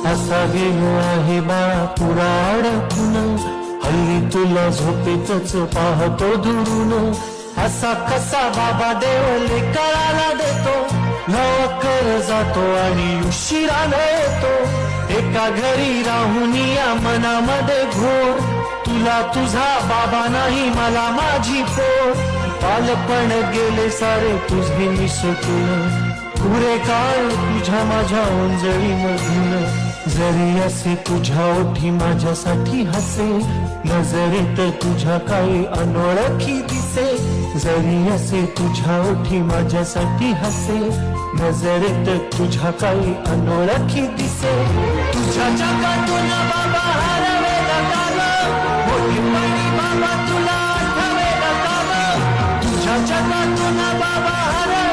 असा गेलो आहे बाळा पुरा अडकून, हल्ली तुला झोपेतच पाहतो दुरून. असा कसा बाबा देव लेकराला देतो, लवकर जातो आणि उशिराने येतो. एका घरी राहून या मनामध्ये घोर, तुला तुझा बाबा नाही मला माझी पोर. बालपण गेले सारे तुझे निसटून, पुरे काळ तुझ्या माझ्या ओंजळी मधून. जरी असे तुझ्या ओठी माझ्यासाठी हसे, नजरेत तुझ्या काही अनोळखी दिसे. जरी असे तुझ्या ओठी माझ्यासाठी हसे, नजरेत तुझ्या काही अनोळखी दिसे. तुझ्या जगातून बाबा हरवेला का ग, मोठीपणी बाबा तुला आठवेला का ग. तुझ्या जगातून बाबा हरवेला